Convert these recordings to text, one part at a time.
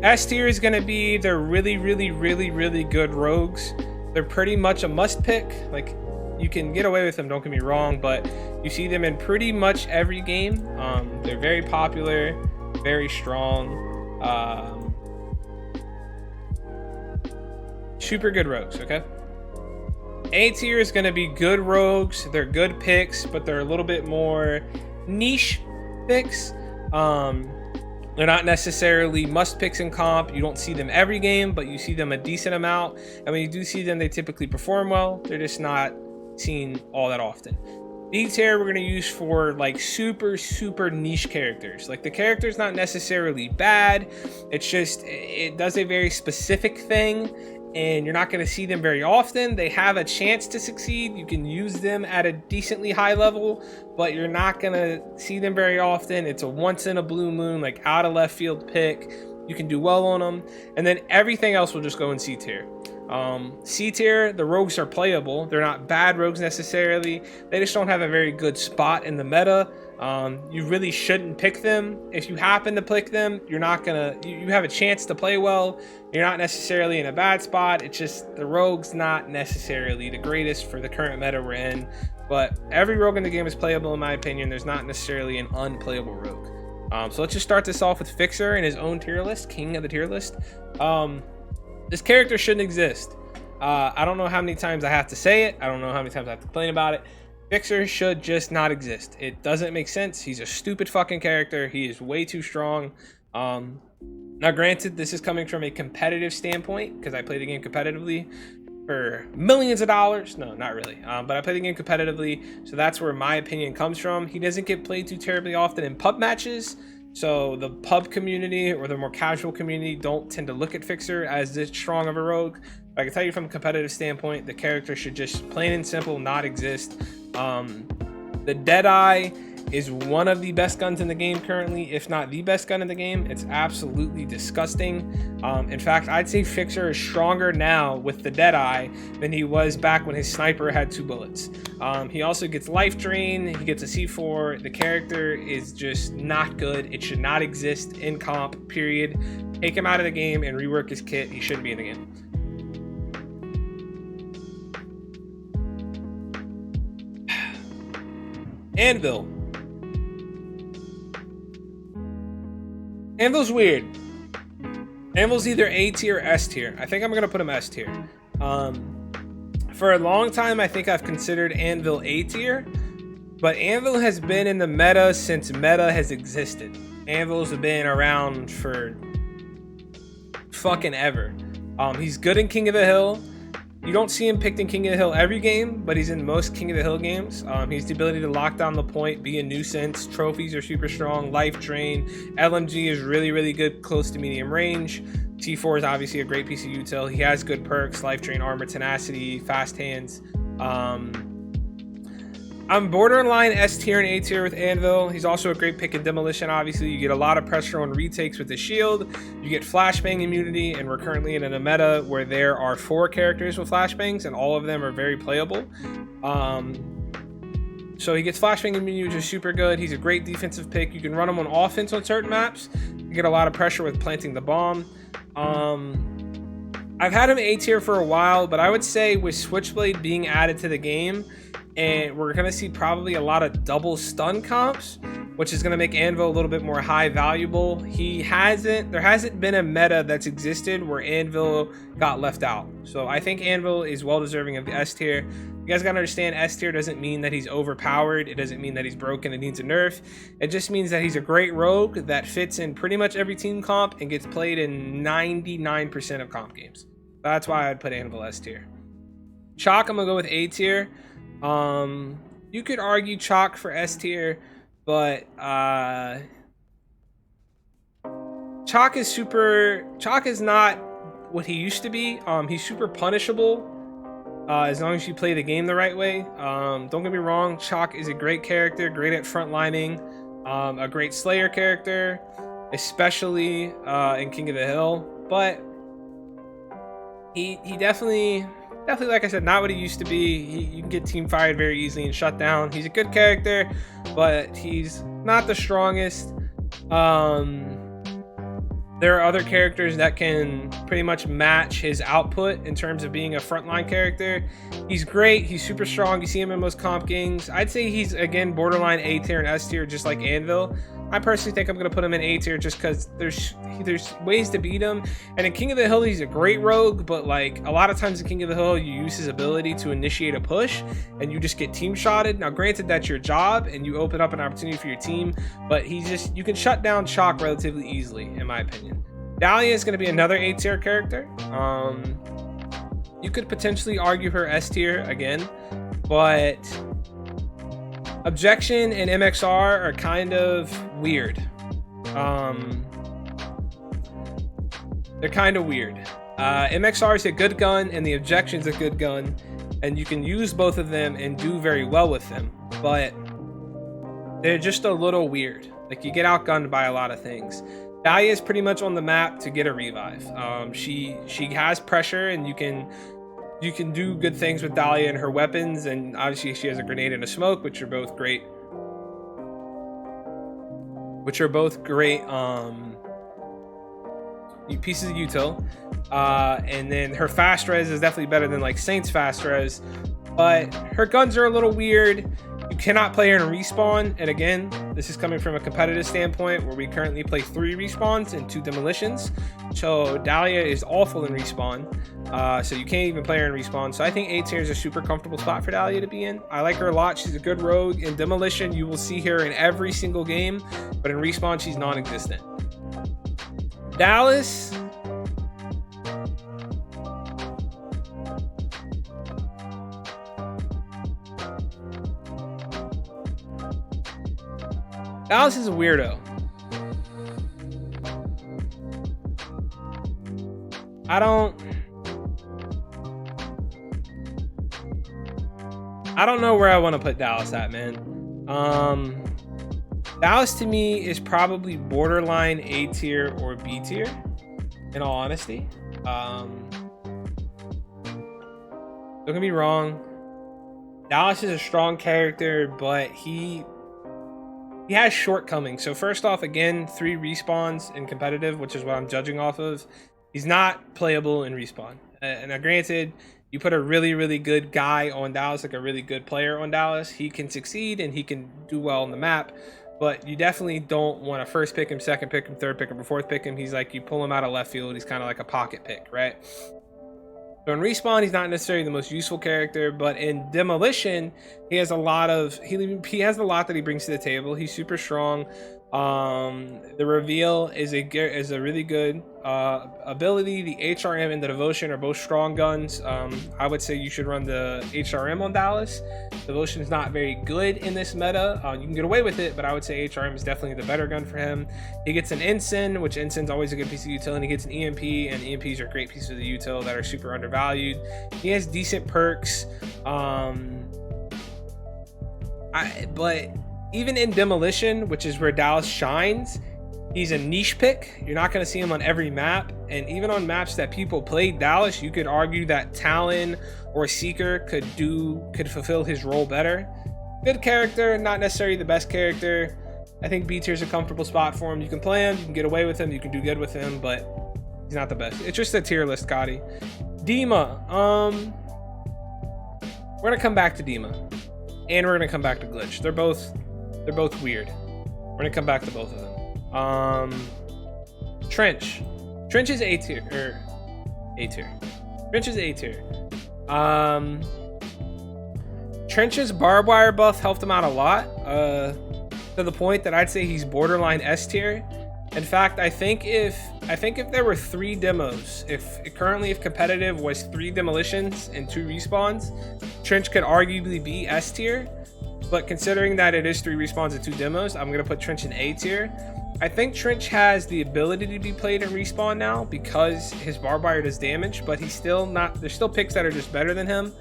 S tier is going to be the really, really, really, really good rogues. They're pretty much a must pick. Like, you can get away with them, don't get me wrong, but you see them in pretty much every game. They're very popular, very strong, super good rogues. Okay, A tier is going to be good rogues. They're good picks, but they're a little bit more niche picks. They're not necessarily must picks in comp. You don't see them every game, but you see them a decent amount, and when you do see them, they typically perform well. They're just not seen all that often. B tier we're going to use for like super niche characters. Like, the character's not necessarily bad, it's just it does a very specific thing, and you're not going to see them very often. They have a chance to succeed. You can use them at a decently high level, but you're not going to see them very often. It's a once in a blue moon, like out of left field pick. You can do well on them, and then everything else will just go in C tier. C tier, the rogues are playable. They're not bad rogues necessarily. They just don't have a very good spot in the meta. You really shouldn't pick them. If you happen to pick them, you're not gonna, you have a chance to play well. You're not necessarily in a bad spot. It's just the rogue's not necessarily the greatest for the current meta we're in. But every rogue in the game is playable in my opinion. There's not necessarily an unplayable rogue. So let's just start this off with Fixer in his own tier list, king of the tier list. This character shouldn't exist. I don't know how many times I have to say it. I don't know how many times I have to complain about it. Fixer should just not exist. It doesn't make sense. He's a stupid fucking character. He is way too strong. Now, granted, this is coming from a competitive standpoint because I play the game competitively for millions of dollars. No, not really. But I play the game competitively, so that's where my opinion comes from. He doesn't get played too terribly often in pub matches. So the pub community or the more casual community don't tend to look at Fixer as this strong of a rogue. But I can tell you from a competitive standpoint, the character should just plain and simple not exist. The Deadeye is one of the best guns in the game currently, if not the best gun in the game. It's absolutely disgusting. In fact, I'd say Fixer is stronger now with the Deadeye than he was back when his sniper had 2 bullets. He also gets life drain, he gets a C4. The character is just not good. It should not exist in comp, period. Take him out of the game and rework his kit. He shouldn't be in the game. Anvil. Anvil's weird. Anvil's either A tier or S tier. I think I'm gonna put him S tier. For a long time, I think I've considered Anvil A tier, but Anvil has been in the meta since meta has existed. Anvil's been around for fucking ever. He's good in King of the Hill. You don't see him picked in King of the Hill every game, but he's in most King of the Hill games. He has the ability to lock down the point, be a nuisance. Trophies are super strong. Life drain. LMG is really, really good close to medium range. T4 is obviously a great piece of util. He has good perks, life drain, armor, tenacity, fast hands. I'm borderline S tier and A tier with Anvil. He's also a great pick in Demolition, obviously. You get a lot of pressure on retakes with the shield. You get flashbang immunity, and we're currently in a meta where there are 4 characters with flashbangs, and all of them are very playable. So he gets flashbang immunity, which is super good. He's a great defensive pick. You can run him on offense on certain maps. You get a lot of pressure with planting the bomb. I've had him A tier for a while, but I would say with Switchblade being added to the game, and we're going to see probably a lot of double stun comps, which is going to make Anvil a little bit more high valuable. There hasn't been a meta that's existed where Anvil got left out. So I think Anvil is well deserving of the S tier. You guys got to understand, S tier doesn't mean that he's overpowered. It doesn't mean that he's broken and needs a nerf. It just means that he's a great rogue that fits in pretty much every team comp and gets played in 99% of comp games. That's why I'd put Anvil S tier. Chalk, I'm going to go with A tier. You could argue Chalk for S tier, but Chalk is not what he used to be. He's super punishable as long as you play the game the right way. Don't get me wrong, Chalk is a great character, great at frontlining, a great Slayer character, especially in King of the Hill, but he definitely, like I said, not what he used to be. You can get team fired very easily and shut down. He's a good character, but he's not the strongest. There are other characters that can pretty much match his output in terms of being a frontline character. He's great. He's super strong. You see him in most comp games. I'd say he's, again, borderline A tier and S tier, just like Anvil. I personally think I'm going to put him in A tier just because there's ways to beat him. And in King of the Hill, he's a great rogue, but like a lot of times in King of the Hill, you use his ability to initiate a push and you just get team shotted. Now, granted, that's your job and you open up an opportunity for your team, but you can shut down Chalk relatively easily, in my opinion. Dahlia is going to be another A tier character. You could potentially argue her S tier again, but Objection and MXR are kind of weird. They're kind of weird. MXR is a good gun and the Objection's a good gun, and you can use both of them and do very well with them, but they're just a little weird. Like, you get outgunned by a lot of things. Dahlia is pretty much on the map to get a revive. She has pressure, and you can do good things with Dahlia and her weapons, and obviously she has a grenade and a smoke, which are both great. Pieces of util. And then her fast res is definitely better than like Saint's fast res, but her guns are a little weird. You cannot play her in respawn, and again, this is coming from a competitive standpoint where we currently play 3 respawns and 2 demolitions. So Dahlia is awful in respawn, so you can't even play her in respawn. So I think A tier is a super comfortable spot for Dahlia to be in. I like her a lot. She's a good rogue. In demolition, you will see her in every single game, but in respawn, she's non-existent. Dallas. Dallas is a weirdo. I don't know where I want to put Dallas at, man. Dallas to me is probably borderline A tier or B tier, in all honesty. Don't get me wrong. Dallas is a strong character, but he has shortcomings. So first off, again, 3 respawns in competitive, which is what I'm judging off of. He's not playable in respawn. And now granted, you put a really, really good guy on Dallas, like a really good player on Dallas, he can succeed and he can do well on the map. But you definitely don't want to first pick him, second pick him, third pick him, or fourth pick him. He's like, you pull him out of left field, he's kind of like a pocket pick, right? So in respawn, he's not necessarily the most useful character, but in demolition, he has a lot that he brings to the table. He's super strong. The reveal is a really good ability. The HRM and the devotion are both strong guns. I would say you should run the HRM on Dallas. Devotion is not very good in this meta. You can get away with it, but I would say HRM is definitely the better gun for him. He gets an ensign, which ensign's always a good piece of util, and he gets an EMP, and EMPs are great pieces of the util that are super undervalued. He has decent perks. But even in demolition, which is where Dallas shines, he's a niche pick. You're not going to see him on every map, and even on maps that people played Dallas, you could argue that Talon or Seeker could fulfill his role better. Good character, not necessarily the best character. I think B tier is a comfortable spot for him. You can play him, you can get away with him, you can do good with him, but he's not the best. It's just a tier list, Gotti. Dima, we're gonna come back to Dima, and we're gonna come back to Glitch. They're both weird. We're gonna come back to both of them. Trench is A tier, Trench is A tier. Trench's barbed wire buff helped him out a lot, to the point that I'd say he's borderline S tier. In fact, I think if there were 3 demos, if competitive was 3 demolitions and 2 respawns, Trench could arguably be S tier. But considering that it is 3 respawns and 2 demos, I'm gonna put Trench in A tier. I think Trench has the ability to be played in respawn now because his barbed wire does damage, but he's still not. There's still picks that are just better than him.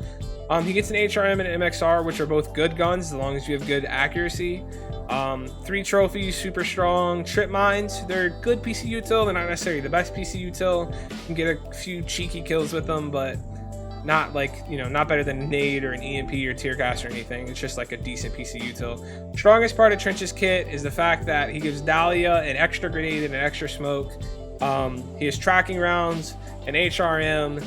He gets an HRM and an MXR, which are both good guns as long as you have good accuracy. 3 trophies, super strong. Trip mines, they're a good piece of util. They're not necessarily the best piece of util. You can get a few cheeky kills with them, but not like, not better than a nade or an EMP or tear gas or anything. It's just like a decent piece of util. Strongest part of Trench's kit is the fact that he gives Dahlia an extra grenade and an extra smoke. He has tracking rounds, an HRM,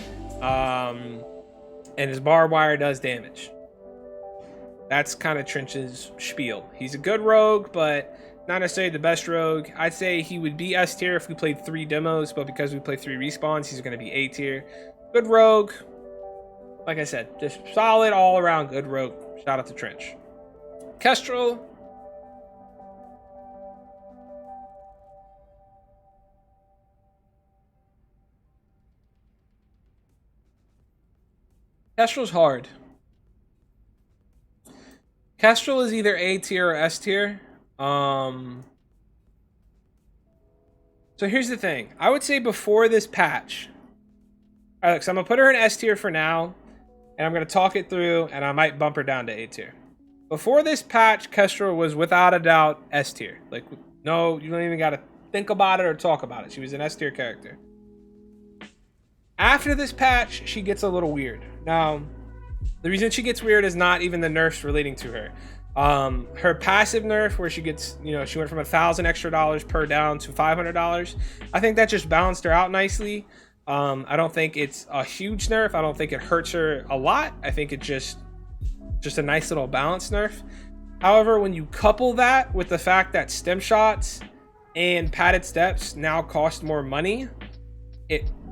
and his barbed wire does damage. That's kind of Trench's spiel. He's a good rogue, but not necessarily the best rogue. I'd say he would be S tier if we played 3 demos, but because we play 3 respawns, he's going to be A tier. Good rogue. Like I said, just solid all around good rogue. Shout out to Trench. Kestrel. Kestrel's hard. Kestrel is either A tier or S tier. So here's the thing. I would say before this patch. Alright, so I'm going to put her in S tier for now. And I'm going to talk it through. And I might bump her down to A tier. Before this patch, Kestrel was without a doubt S tier. Like, no, you don't even got to think about it or talk about it. She was an S tier character. After this patch, she gets a little weird. Now, the reason she gets weird is not even the nerfs relating to her. Her passive nerf, where she gets, you know, she went from $1,000 extra per down to $500. I think that just balanced her out nicely. I don't think it's a huge nerf. I don't think it hurts her a lot. I think it's just a nice little balance nerf. However, when you couple that with the fact that stem shots and padded steps now cost more money,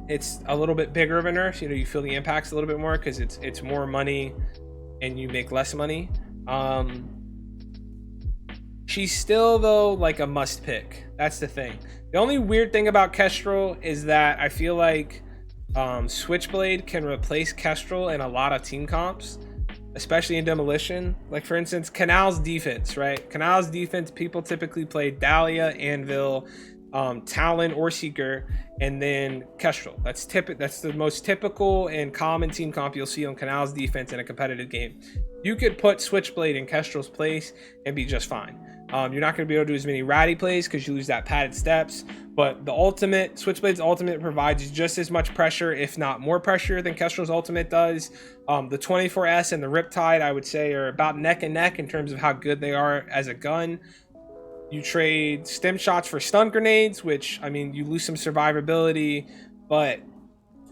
it's a little bit bigger of a nerf. You know, you feel the impacts a little bit more because it's more money and you make less money. She's still though like a must pick. That's the thing. The only weird thing about Kestrel is that I feel like Switchblade can replace Kestrel in a lot of team comps, especially in Demolition. Like for instance, Canal's defense, right? Canal's defense, people typically play Dahlia, Anvil, Talon or Seeker, and then Kestrel. That's the most typical and common team comp you'll see on Canal's defense in a competitive game. You could put Switchblade in Kestrel's place and be just fine. You're not going to be able to do as many ratty plays because you lose that padded steps, but the ultimate, Switchblade's ultimate provides just as much pressure, if not more pressure, than Kestrel's ultimate does. The 24S and the Riptide, I would say, are about neck and neck in terms of how good they are as a gun. You trade stem shots for stun grenades, which, I mean, you lose some survivability, but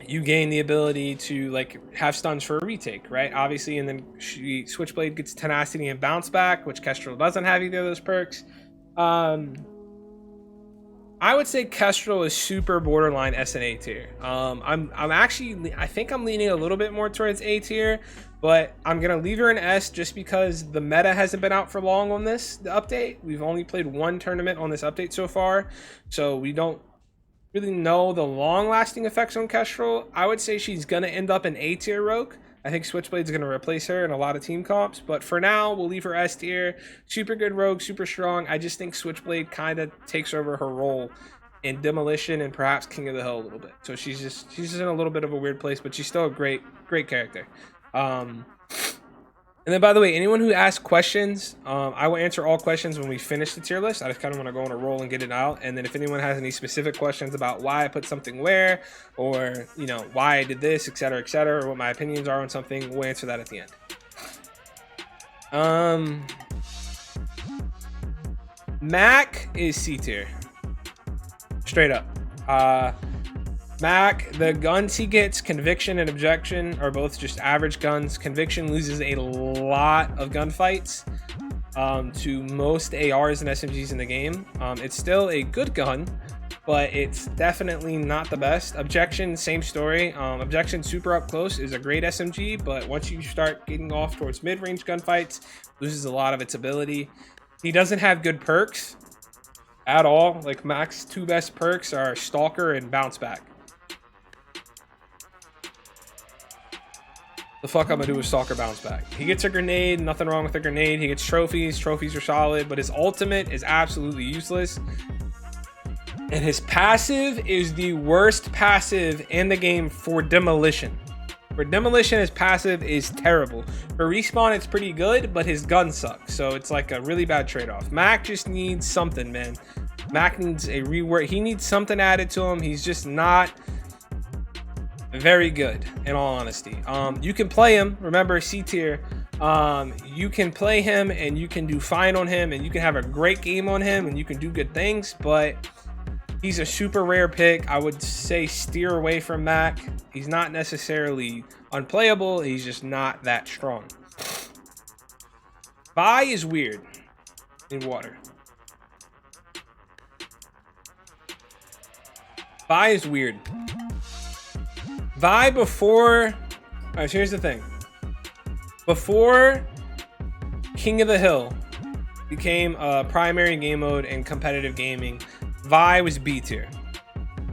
you gain the ability to like have stuns for a retake, right? Obviously, and then Switchblade gets tenacity and bounce back, which Kestrel doesn't have either of those perks. I would say Kestrel is super borderline S and A tier. I think I'm leaning a little bit more towards A tier, but I'm gonna leave her in S just because the meta hasn't been out for long on the update. We've only played 1 tournament on this update so far, so we don't really know the long-lasting effects on Kestrel. I would say she's gonna end up in A tier rogue. I think Switchblade's gonna replace her in a lot of team comps, but for now we'll leave her S tier. Super good rogue, super strong. I just think Switchblade kind of takes over her role in Demolition and perhaps King of the Hill a little bit. So she's just in a little bit of a weird place, but she's still a great character. And then, by the way, anyone who asks questions, I will answer all questions when we finish the tier list. I just kind of want to go on a roll and get it out. And then if anyone has any specific questions about why I put something where, or, you know, why I did this, etc., or what my opinions are on something, we'll answer that at the end. Mac is C tier. Straight up. Mac, the guns he gets, Conviction and Objection, are both just average guns. Conviction loses a lot of gunfights to most ARs and SMGs in the game. It's still a good gun, but it's definitely not the best. Objection, same story. Objection super up close is a great SMG, but once you start getting off towards mid-range gunfights, loses a lot of its ability. He doesn't have good perks at all. Like Mac's 2 best perks are Stalker and Bounce Back. The fuck I'm gonna do with Stalker Bounce Back? He gets a grenade, nothing wrong with a grenade. He gets trophies are solid, but his ultimate is absolutely useless. And his passive is the worst passive in the game for Demolition. For Demolition, his passive is terrible. For Respawn, it's pretty good, but his gun sucks. So it's like a really bad trade-off. Mac just needs something, man. Mac needs a rework. He needs something added to him. He's just not very good, in all honesty. You can play him. Remember, C tier. You can play him and you can do fine on him and you can have a great game on him and you can do good things, but He's a super rare pick. I would say steer away from Mac. He's not necessarily unplayable. He's just not that strong. Vi is weird in water. Vi is weird. Vi before... Alright, so here's the thing. Before King of the Hill became a primary game mode in competitive gaming, Vi was B tier.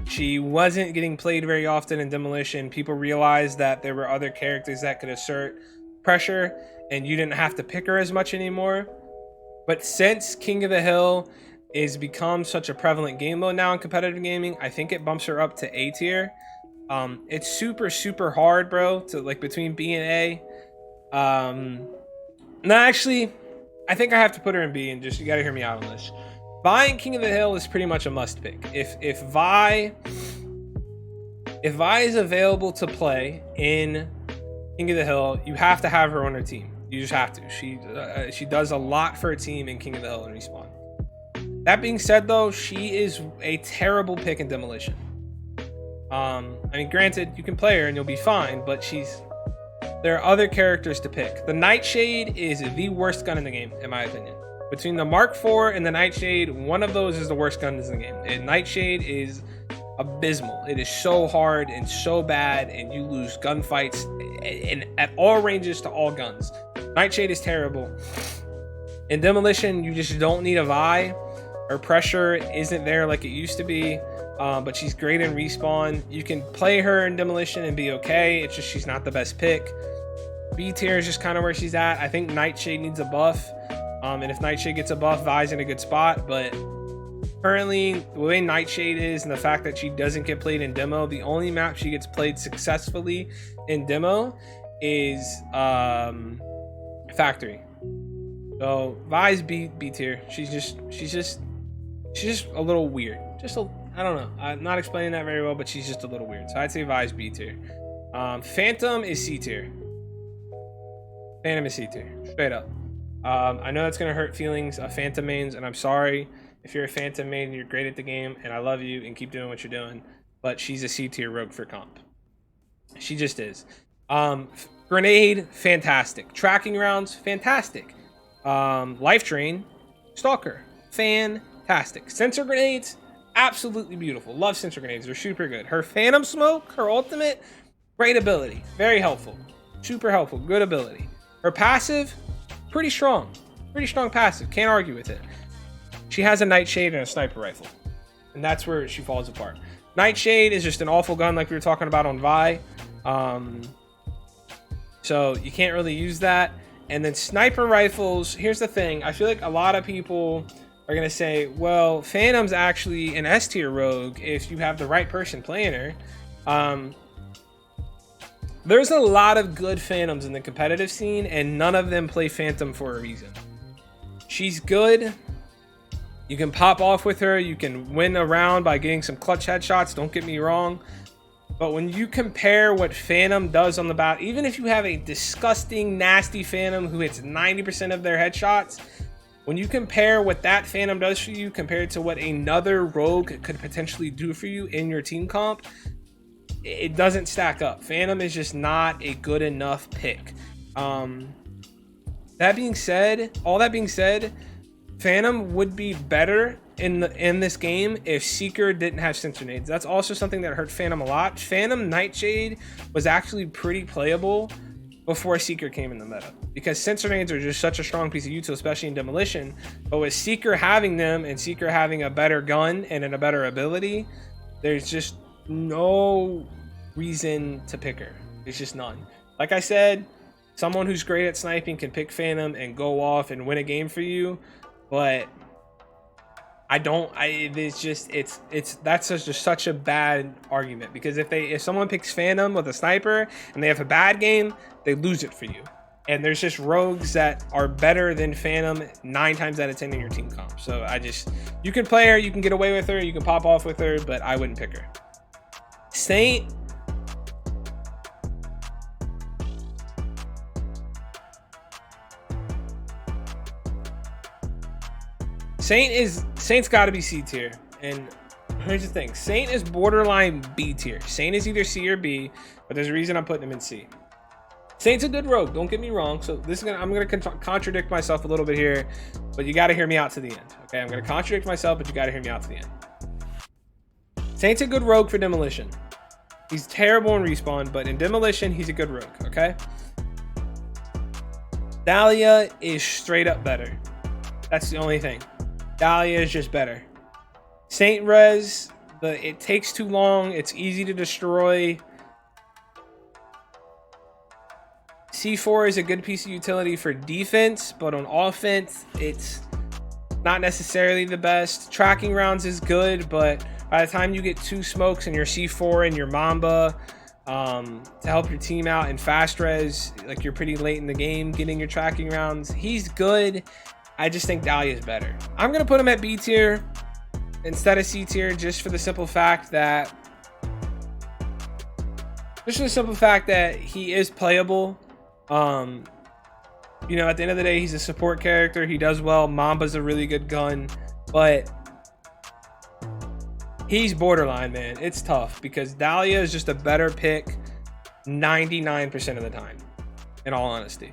She wasn't getting played very often in Demolition. People realized that there were other characters that could assert pressure and you didn't have to pick her as much anymore. But since King of the Hill is become such a prevalent game mode now in competitive gaming, I think it bumps her up to A tier. It's super hard, bro, to like between B and A. No, actually, I think I have to put her in B, and just you gotta hear me out on this. Vi and King of the Hill is pretty much a must pick. If Vi is available to play in King of the Hill, you have to have her on her team. You just have to. She does a lot for a team in King of the Hill and Respawn. That being said, though, she is a terrible pick in Demolition. I mean, granted, you can play her and you'll be fine, but there are other characters to pick. The Nightshade is the worst gun in the game, in my opinion. Between the Mark IV and the Nightshade, one of those is the worst guns in the game. And Nightshade is abysmal. It is so hard and so bad, and you lose gunfights at all ranges to all guns. Nightshade is terrible. In Demolition, you just don't need a Vi. Her pressure isn't there like it used to be, but she's great in Respawn. You can play her in Demolition and be okay. It's just she's not the best pick. B tier is just kind of where she's at. I think Nightshade needs a buff. And if Nightshade gets a buff, Vi's in a good spot. But currently, the way Nightshade is and the fact that she doesn't get played in demo, the only map she gets played successfully in demo is Factory. So Vi's B tier. She's just a little weird. I don't know. I'm not explaining that very well, but she's just a little weird. So I'd say Vi's B tier. Phantom is C tier. Phantom is C tier. Straight up. I know that's gonna hurt feelings of Phantom mains, and I'm sorry if you're a Phantom main. You're great at the game, and I love you, and keep doing what you're doing. But she's a C tier rogue for comp. She just is. Grenade, fantastic. Tracking rounds, fantastic. Life Drain, Stalker, fantastic. Sensor grenades, absolutely beautiful. Love sensor grenades. They're super good. Her Phantom Smoke, her ultimate, great ability. Very helpful. Super helpful. Good ability. Her passive, pretty strong. Pretty strong passive. Can't argue with it. She has a Nightshade and a sniper rifle. And that's where she falls apart. Nightshade is just an awful gun like we were talking about on Vi. So you can't really use that. And then sniper rifles, here's the thing. I feel like a lot of people are going to say, well, Phantom's actually an S tier rogue if you have the right person playing her. There's a lot of good Phantoms in the competitive scene, and none of them play Phantom for a reason. She's good. You can pop off with her. You can win a round by getting some clutch headshots. Don't get me wrong. But when you compare what Phantom does on the bat, even if you have a disgusting, nasty Phantom who hits 90% of their headshots, when you compare what that Phantom does for you compared to what another rogue could potentially do for you in your team comp, it doesn't stack up. Phantom is just not a good enough pick. That being said, Phantom would be better in this game if Seeker didn't have sensor nades. That's also something that hurt Phantom a lot. Phantom Nightshade was actually pretty playable before Seeker came in the meta, because sensor nades are just such a strong piece of util, especially in Demolition. But with Seeker having them and Seeker having a better gun and a better ability, there's just no reason to pick her. There's just none. Like I said, someone who's great at sniping can pick Phantom and go off and win a game for you, but that's just such a bad argument, because if someone picks Phantom with a sniper and they have a bad game, they lose it for you. And there's just rogues that are better than Phantom 9 times out of 10 in your team comp. So you can play her, you can get away with her, you can pop off with her, but I wouldn't pick her. Saint Saint's got to be C tier, and here's the thing. Saint is borderline B tier. Saint is either C or B, but there's a reason I'm putting him in C. Saint's a good rogue, don't get me wrong. So this is I'm gonna contradict myself a little bit here, but you got to hear me out to the end. Okay, I'm gonna contradict myself, but you got to hear me out to the end. Saint's a good rogue for demolition. He's terrible in respawn, but in demolition, he's a good rogue. Okay. Dahlia is straight up better. That's the only thing. Dahlia is just better. Saint Res, it takes too long. It's easy to destroy. C4 is a good piece of utility for defense, but on offense, it's not necessarily the best. Tracking rounds is good, but by the time you get 2 smokes and your C4 and your Mamba to help your team out in fast res, like you're pretty late in the game getting your tracking rounds, he's good. I just think Dahlia is better. I'm going to put him at B tier instead of C tier just for the simple fact that he is playable. You know, at the end of the day, he's a support character. He does well. Mamba's a really good gun, but he's borderline, man. It's tough because Dahlia is just a better pick 99% of the time, in all honesty.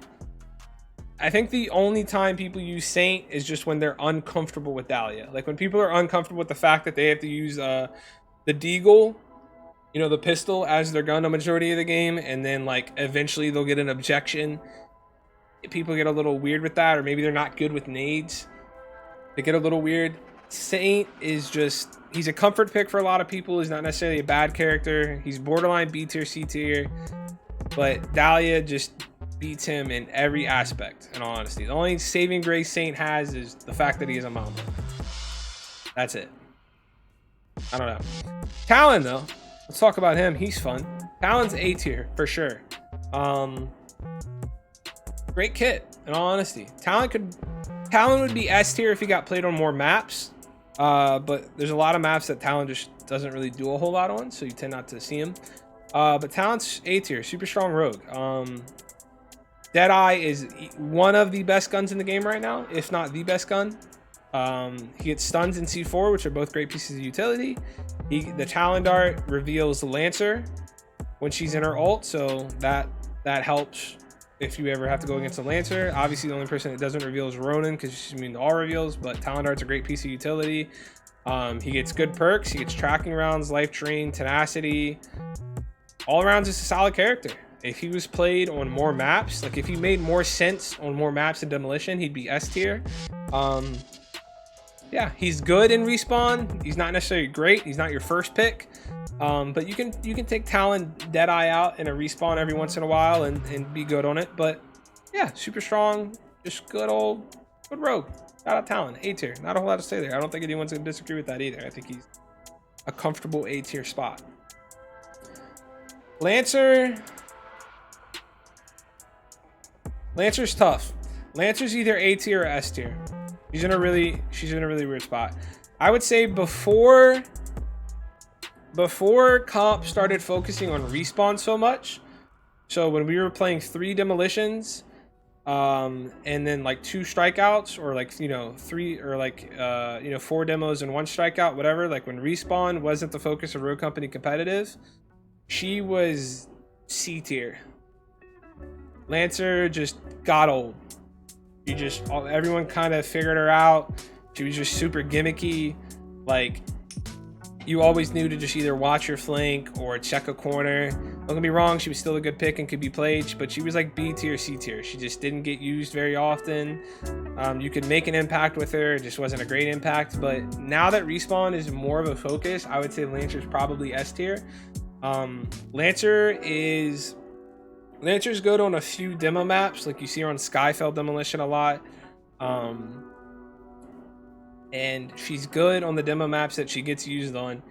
I think the only time people use Saint is just when they're uncomfortable with Dahlia. Like when people are uncomfortable with the fact that they have to use the deagle, you know, the pistol as their gun a majority of the game, and then like eventually they'll get an objection. People get a little weird with that, or maybe they're not good with nades. They get a little weird. Saint is just, he's a comfort pick for a lot of people. He's not necessarily a bad character. He's borderline B tier, C tier, but Dahlia just beats him in every aspect, in all honesty. The only saving grace Saint has is the fact that he is a Mamba. That's it. I don't know. Talon though, let's talk about him. He's fun. Talon's A tier for sure. Great kit, in all honesty. Talon would be S tier if he got played on more maps, but there's a lot of maps that Talon just doesn't really do a whole lot on, so you tend not to see him. But Talon's A tier, super strong rogue. Deadeye is one of the best guns in the game right now, if not the best gun. He gets stuns in C4, which are both great pieces of utility. The Talon Dart reveals the Lancer when she's in her ult, so that helps if you ever have to go against a Lancer. Obviously, the only person that doesn't reveal is Ronin, because she's immune to all reveals, but Talon Dart's a great piece of utility. He gets good perks. He gets tracking rounds, life drain, tenacity. All around, just a solid character. If he was played on more maps, like if he made more sense on more maps in demolition, he'd be S tier. Yeah, he's good in respawn. He's not necessarily great. He's not your first pick. But you can take Talon Deadeye out in a respawn every once in a while and be good on it. But yeah, super strong, just good rogue. Shout out Talon, A tier. Not a whole lot to say there. I don't think anyone's gonna disagree with that either. I think he's a comfortable A tier spot. Lancer's tough. Lancer's either A tier or S tier. She's in a really weird spot. I would say before comp started focusing on respawn so much, so when we were playing 3 demolitions and then like 2 strikeouts, or like 3 or like 4 demos and 1 strikeout, whatever, like when respawn wasn't the focus of Rogue Company competitive, she was C tier. Lancer just got old. Everyone kind of figured her out. She was just super gimmicky. Like, you always knew to just either watch your flank or check a corner. Don't get me wrong, she was still a good pick and could be played, but she was like B tier, C tier. She just didn't get used very often. You could make an impact with her, it just wasn't a great impact. But now that respawn is more of a focus, I would say Lancer's probably S tier. Lancer's good on a few demo maps, like you see her on Skyfell Demolition a lot. And she's good on the demo maps that she gets used on,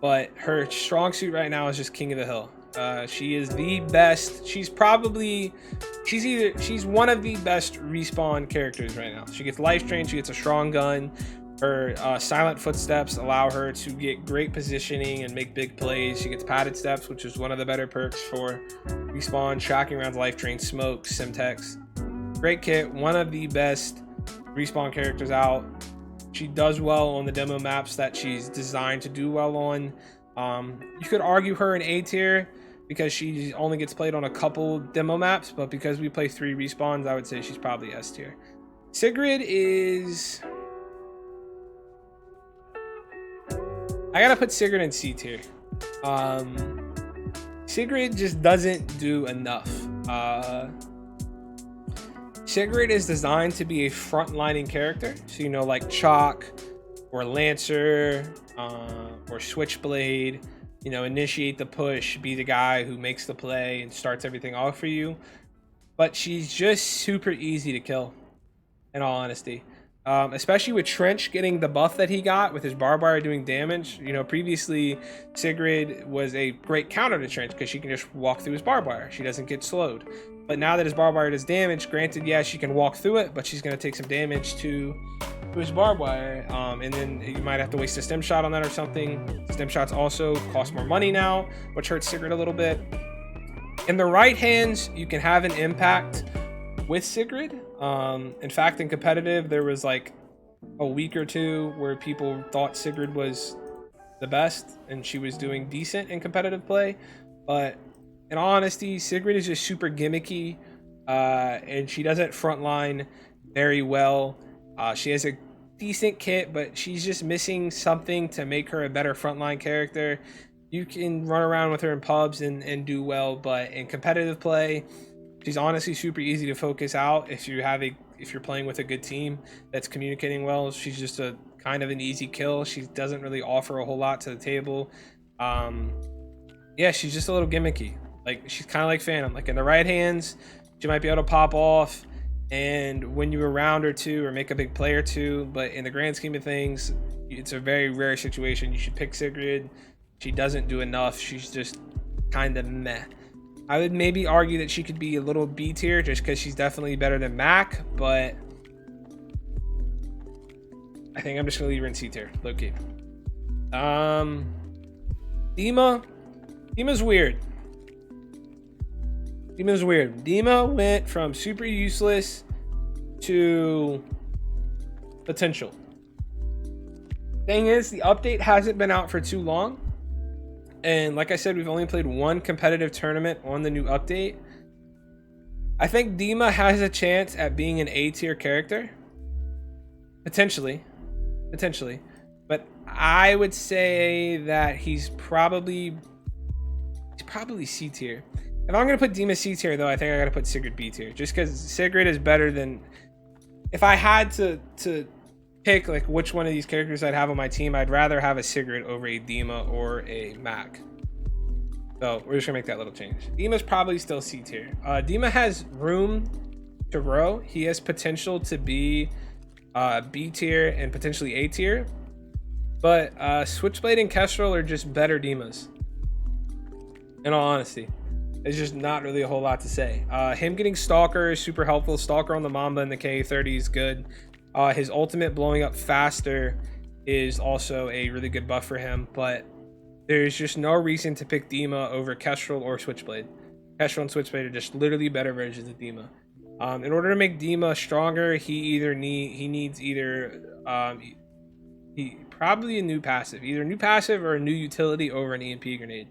but her strong suit right now is just King of the Hill. She is the best. She's one of the best respawn characters right now. She gets life drain, she gets a strong gun. Her silent footsteps allow her to get great positioning and make big plays. She gets padded steps, which is one of the better perks for respawn, tracking rounds, life drain, smoke, Simtex. Great kit, one of the best respawn characters out. She does well on the demo maps that she's designed to do well on. You could argue her in A tier because she only gets played on a couple demo maps, but because we play 3 respawns, I would say she's probably S tier. Sigrid is... I gotta put Sigrid in C tier. Sigrid just doesn't do enough. Sigrid is designed to be a frontlining character, so you know, like Chalk or Lancer or Switchblade, you know, initiate the push, be the guy who makes the play and starts everything off for you. But she's just super easy to kill, in all honesty. Especially with Trench getting the buff that he got with his barbed wire doing damage. You know, previously Sigrid was a great counter to Trench because she can just walk through his barbed wire. She doesn't get slowed. But now that his barbed wire does damage, granted, yeah, she can walk through it, but she's going to take some damage to his barbed wire. And then you might have to waste a stem shot on that or something. Stem shots also cost more money now, which hurts Sigrid a little bit. In the right hands, you can have an impact with Sigrid. In fact, in competitive, there was like a week or two where people thought Sigrid was the best and she was doing decent in competitive play. But in all honesty, Sigrid is just super gimmicky, and she doesn't frontline very well. She has a decent kit, but she's just missing something to make her a better frontline character. You can run around with her in pubs and do well, but in competitive play, she's honestly super easy to focus out if you're playing with a good team that's communicating well. She's just a kind of an easy kill. She doesn't really offer a whole lot to the table. Yeah, she's just a little gimmicky. Like, she's kind of like Phantom. Like, in the right hands, she might be able to pop off and win you a round or two or make a big play or two. But in the grand scheme of things, it's a very rare situation. You should pick Sigrid. She doesn't do enough. She's just kind of meh. I would maybe argue that she could be a little B tier just because she's definitely better than Mac, but I think I'm just gonna leave her in C tier, low key. Dima's weird. Dima went from super useless to potential. Thing is, the update hasn't been out for too long. And like I said, we've only played 1 competitive tournament on the new update. I think Dima has a chance at being an A tier character. Potentially. But I would say that he's probably C tier. If I'm going to put Dima C tier, though, I think I got to put Sigrid B tier. Just because Sigrid is better than... If I had to pick like which one of these characters I'd have on my team, I'd rather have a Sigrid over a Dima or a Mac. So we're just gonna make that little change. Dima's probably still C tier. Dima has room to grow. He has potential to be B tier and potentially A tier. But Switchblade and Kestrel are just better Dimas. In all honesty, there's just not really a whole lot to say. Him getting Stalker is super helpful. Stalker on the Mamba and the K30 is good. His ultimate blowing up faster is also a really good buff for him, but there's just no reason to pick Dima over Kestrel or Switchblade. Kestrel and Switchblade are just literally better versions of Dima. In order to make Dima stronger, he needs probably a new passive, either a new passive or a new utility over an EMP grenade.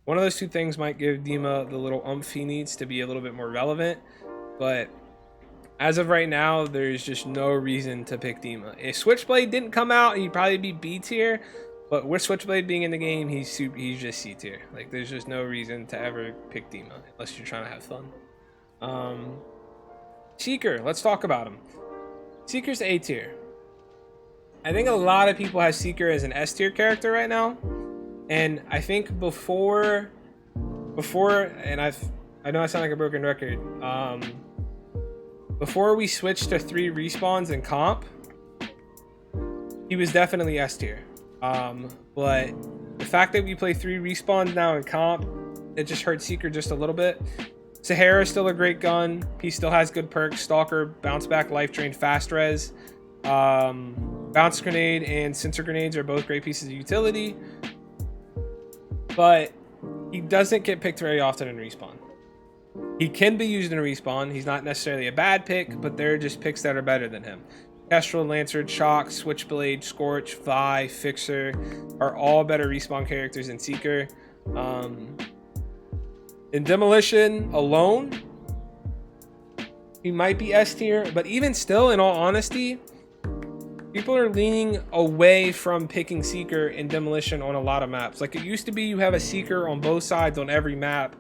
One of those two things might give Dima the little oomph he needs to be a little bit more relevant, but as of right now, there's just no reason to pick Dima. If Switchblade didn't come out, he'd probably be B tier, but with Switchblade being in the game, he's just C tier. Like, there's just no reason to ever pick Dima unless you're trying to have fun. Seeker, let's talk about him. Seeker's A tier. I think a lot of people have Seeker as an S tier character right now, and I think before, and I know I sound like a broken record. Before we switched to 3 respawns in comp, he was definitely S tier. But the fact that we play 3 respawns now in comp, it just hurts Seeker just a little bit. Sahara is still a great gun. He still has good perks. Stalker, bounce back, life drain, fast res. Bounce grenade and sensor grenades are both great pieces of utility. But he doesn't get picked very often in respawn. He can be used in a respawn. He's not necessarily a bad pick, but there are just picks that are better than him. Kestrel, Lancer, Chalk, Switchblade, Scorch, Vi, Fixer are all better respawn characters than Seeker. In Demolition alone, he might be S tier, but even still, in all honesty, people are leaning away from picking Seeker in Demolition on a lot of maps. Like, it used to be you have a Seeker on both sides on every map,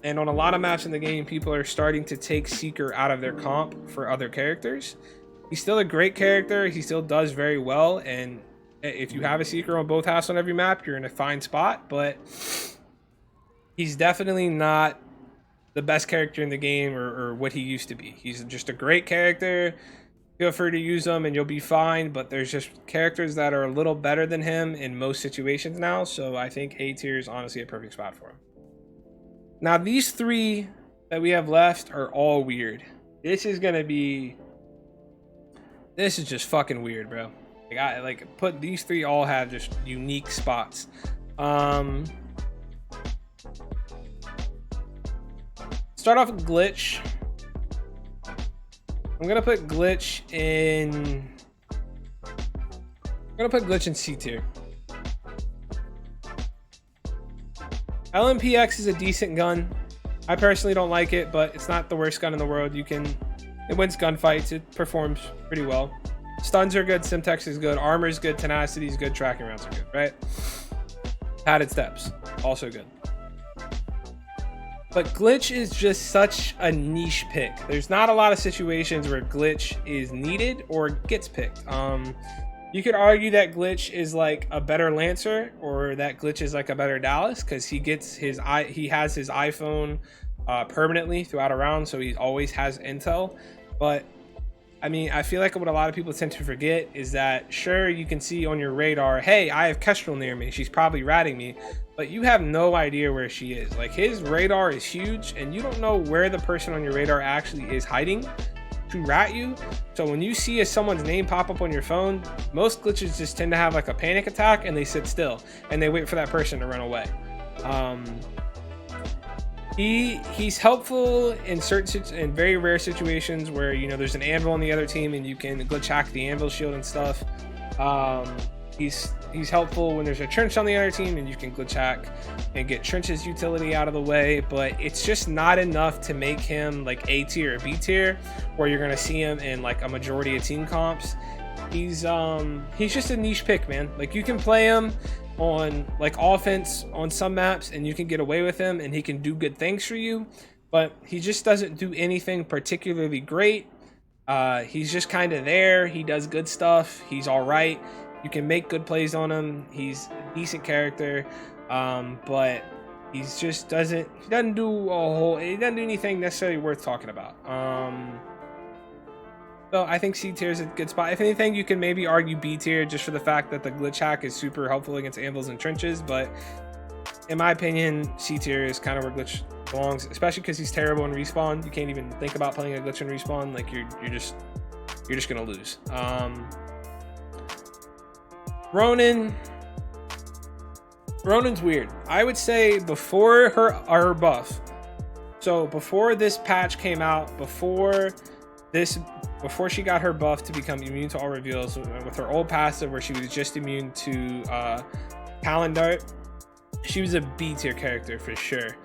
and on a lot of maps in the game, people are starting to take Seeker out of their comp for other characters. He's still a great character. He still does very well, and if you have a Seeker on both halves on every map, you're in a fine spot, but he's definitely not the best character in the game or what he used to be. He's just a great character. Feel free to use them and you'll be fine, but there's just characters that are a little better than him in most situations now, so I think A tier is honestly a perfect spot for him. Now, these three that we have left are all weird. This is just fucking weird, bro. Put these three all have just unique spots. Start off with Glitch. I'm gonna put Glitch in C tier. LMPX is a decent gun. I personally don't like it, but it's not the worst gun in the world. It wins gunfights. It performs pretty well. Stuns are good. Simtex is good. Armor is good. Tenacity is good. Tracking rounds are good, right? Padded steps, also good. But Glitch is just such a niche pick. There's not a lot of situations where Glitch is needed or gets picked. You could argue that Glitch is like a better Lancer, or that Glitch is like a better Dallas, because he has his iPhone permanently throughout a round, so he always has intel. But I mean, I feel like what a lot of people tend to forget is that, sure, you can see on your radar, hey, I have Kestrel near me, she's probably ratting me, but you have no idea where she is. Like, his radar is huge, and you don't know where the person on your radar actually is hiding to rat you. So when you see someone's name pop up on your phone, most glitches just tend to have like a panic attack, and they sit still and they wait for that person to run away. He's helpful in very rare situations where, you know, there's an anvil on the other team and you can glitch hack the anvil shield and stuff. He's helpful when there's a trench on the other team and you can glitch hack and get Trench's utility out of the way, but it's just not enough to make him like A tier or B tier, where you're gonna see him in like a majority of team comps. He's just a niche pick, man. Like, you can play him on like offense on some maps and you can get away with him and he can do good things for you, but he just doesn't do anything particularly great. He's just kind of there. He does good stuff. He's all right. You can make good plays on him. He's a decent character, but he doesn't do anything necessarily worth talking about. So I think C tier is a good spot. If anything, you can maybe argue B tier just for the fact that the glitch hack is super helpful against anvils and trenches, but in my opinion, C tier is kind of where glitch belongs, especially because he's terrible in respawn. You can't even think about playing a glitch in respawn. Like, you're just gonna lose. Ronan's weird. I would say before her buff, so before this patch came out, before she got her buff to become immune to all reveals, with her old passive where she was just immune to Talon Dart, she was a B tier character for sure.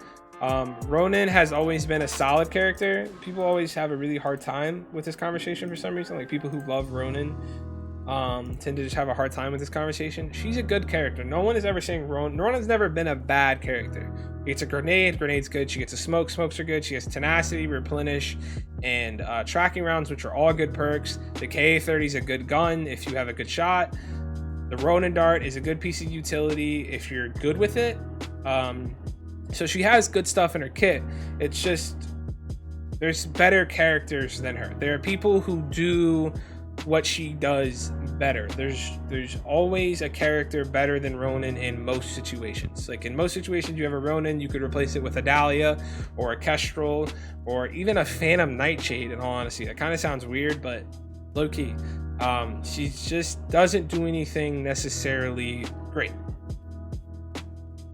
Ronan has always been a solid character. People always have a really hard time with this conversation for some reason. Like, people who love Ronan tend to just have a hard time with this conversation. She's a good character. No one is ever saying Ronan's never been a bad character. She gets a grade's good. She gets a smokes are good. She has tenacity, replenish, and tracking rounds, which are all good perks. The KA-30 is a good gun if you have a good shot. The Ronan Dart is a good piece of utility if you're good with it. So she has good stuff in her kit. It's just, there's better characters than her. There are people who do what she does better. There's always a character better than Ronan in most situations. Like, in most situations, you have a Ronan, you could replace it with a Dahlia or a Kestrel or even a Phantom Nightshade, in all honesty. That kind of sounds weird, but low-key. She just doesn't do anything necessarily great.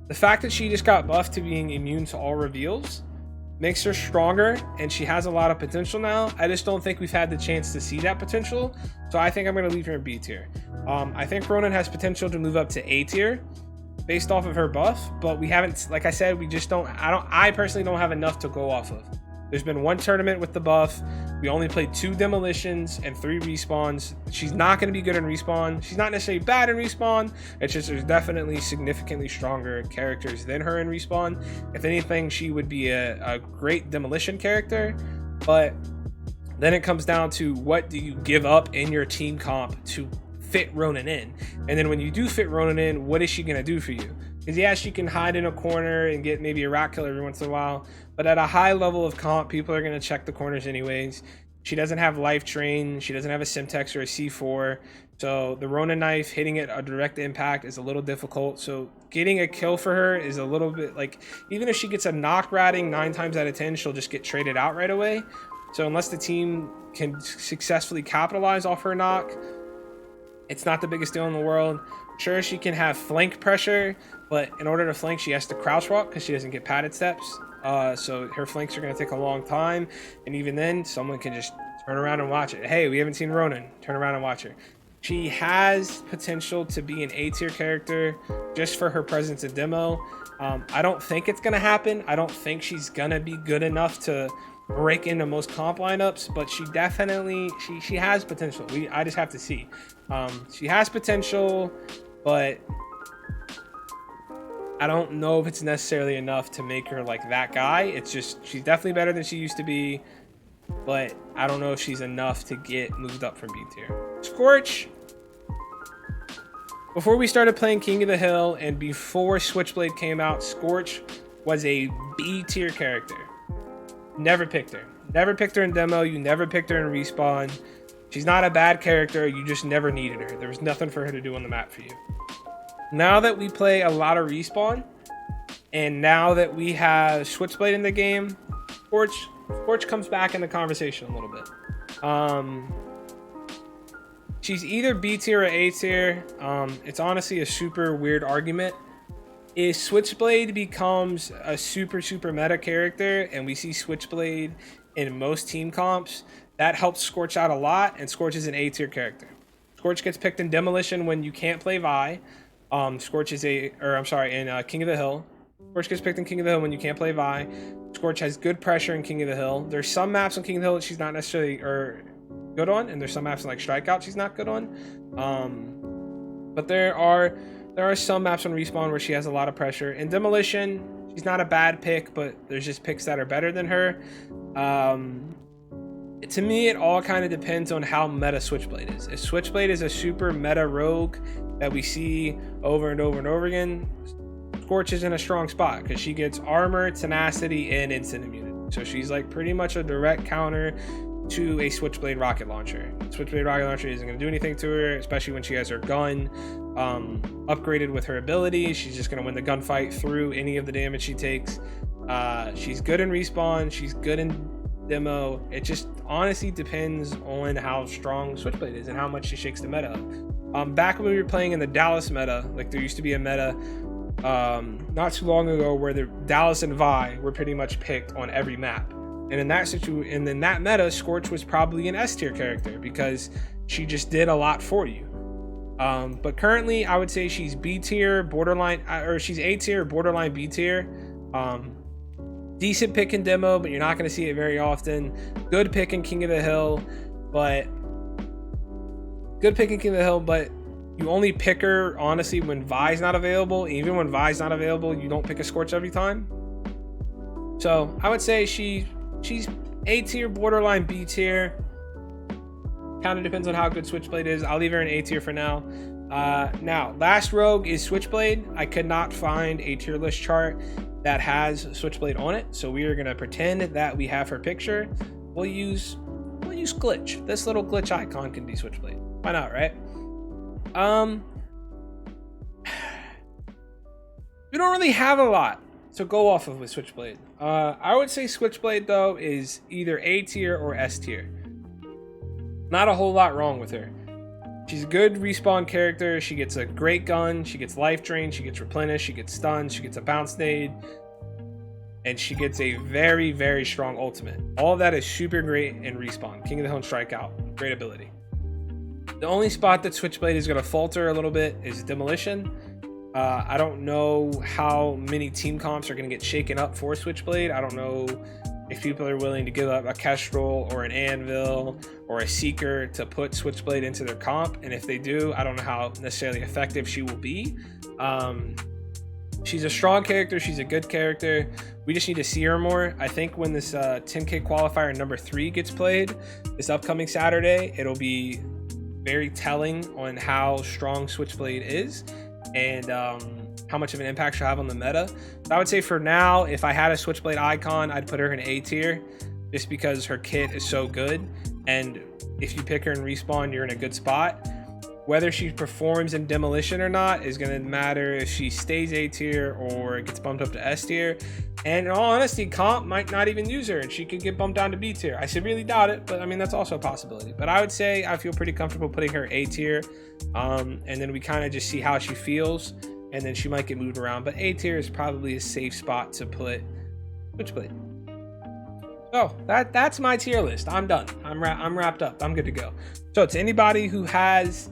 The fact that she just got buffed to being immune to all reveals makes her stronger, and she has a lot of potential now. I just don't think we've had the chance to see that potential, so I think I'm going to leave her in B tier. I think Ronan has potential to move up to A tier based off of her buff, but we haven't, like I said, we just don't, I personally don't have enough to go off of. There's been one tournament with the buff. We only played 2 demolitions and 3 respawns. She's not going to be good in respawn. She's not necessarily bad in respawn. It's just there's definitely significantly stronger characters than her in respawn. If anything, she would be a great demolition character. But then it comes down to what do you give up in your team comp to fit Ronan in? And then when you do fit Ronan in, what is she going to do for you? Because yeah, she can hide in a corner and get maybe a rock kill every once in a while, but at a high level of comp, people are going to check the corners anyways. She doesn't have life drain, she doesn't have a Simtex or a C4, so the Ronan knife hitting it a direct impact is a little difficult. So getting a kill for her is a little bit like, even if she gets a knock ratting 9 times out of 10, she'll just get traded out right away. So unless the team can successfully capitalize off her knock, it's not the biggest deal in the world. Sure, she can have flank pressure, but in order to flank, she has to crouch walk because she doesn't get padded steps. So her flanks are going to take a long time. And even then, someone can just turn around and watch it. Hey, we haven't seen Ronan. Turn around and watch her. She has potential to be an A tier character just for her presence in demo. I don't think it's going to happen. I don't think she's going to be good enough to break into most comp lineups, but she definitely, she has potential. I just have to see. She has potential, but I don't know if it's necessarily enough to make her like that guy. It's just, she's definitely better than she used to be, but I don't know if she's enough to get moved up from B tier. Scorch. Before we started playing King of the Hill and before Switchblade came out, Scorch was a B tier character. Never picked her. Never picked her in demo. You never picked her in respawn. She's not a bad character. You just never needed her. There was nothing for her to do on the map for you. Now that we play a lot of respawn, and now that we have Switchblade in the game, Scorch comes back in the conversation a little bit. She's either B tier or A tier. It's honestly a super weird argument. If Switchblade becomes a super meta character and we see Switchblade in most team comps, that helps Scorch out a lot, and Scorch is an A tier character. Scorch gets picked in Demolition when you can't play Vi. Scorch is in King of the Hill. Scorch gets picked in King of the Hill when you can't play Vi. Scorch has good pressure in King of the Hill. There's some maps on King of the Hill that she's not necessarily good on, and there's some maps like Strikeout she's not good on. But there are some maps on Respawn where she has a lot of pressure. In Demolition, she's not a bad pick, but there's just picks that are better than her. To me, it all kind of depends on how meta Switchblade is. If Switchblade is a super meta rogue that we see over and over and over again, Scorch is in a strong spot because she gets armor, tenacity, and instant immunity. So she's like pretty much a direct counter to a Switchblade rocket launcher. Switchblade rocket launcher isn't going to do anything to her, especially when she has her gun upgraded with her ability. She's just going to win the gunfight through any of the damage she takes. She's good in respawn. She's good in demo. It just honestly depends on how strong Switchblade is and how much she shakes the meta up. Back when we were playing in the Dallas meta, like there used to be a meta not too long ago where the Dallas and Vi were pretty much picked on every map. And in that meta, Scorch was probably an S tier character because she just did a lot for you. But currently, I would say she's B tier, borderline, or she's A tier, borderline B tier. Decent pick in demo, but you're not going to see it very often. Good pick in King of the Hill, but you only pick her honestly when Vi's not available. Even when Vi's not available, you don't pick a Scorch every time. So I would say she's A tier, borderline B tier. Kind of depends on how good Switchblade is. I'll leave her in A tier for now. Now, last rogue is Switchblade. I could not find a tier list chart that has Switchblade on it, so we are going to pretend that we have her picture. We'll use glitch. This little glitch icon can be Switchblade. Why not, right? We don't really have a lot to go off of with Switchblade. I would say Switchblade though is either A tier or S tier. Not a whole lot wrong with her. She's a good respawn character. She gets a great gun. She gets life drain. She gets replenished. She gets stunned. She gets a bounce nade. and she gets a very, very strong ultimate. All of that is super great in Respawn. King of the Hill and Strikeout, great ability. The only spot that Switchblade is going to falter a little bit is Demolition. I don't know how many team comps are going to get shaken up for Switchblade. I don't know if people are willing to give up a Kestrel or an Anvil or a Seeker to put Switchblade into their comp. And if they do, I don't know how necessarily effective she will be. She's a strong character. She's a good character. We just need to see her more. I think when this 10K qualifier number 3 gets played this upcoming Saturday, it'll be very telling on how strong Switchblade is and how much of an impact she'll have on the meta. So I would say for now, if I had a Switchblade icon, I'd put her in A tier just because her kit is so good. And if you pick her in Respawn, you're in a good spot. Whether she performs in Demolition or not is going to matter if she stays A tier or gets bumped up to S tier. And in all honesty, comp might not even use her and she could get bumped down to B tier. I severely doubt it, but I mean, that's also a possibility. But I would say I feel pretty comfortable putting her A tier. And then we kind of just see how she feels. And then she might get moved around. But A tier is probably a safe spot to put Switchblade. So that's my tier list. I'm done. I'm wrapped up. I'm good to go. So to anybody who has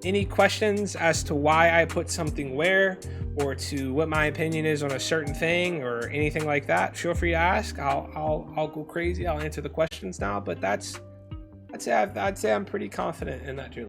any questions as to why I put something where, or to what my opinion is on a certain thing or anything like that, feel free to ask. I'll go crazy. I'll answer the questions now. But I'd say I'm pretty confident in that tier list.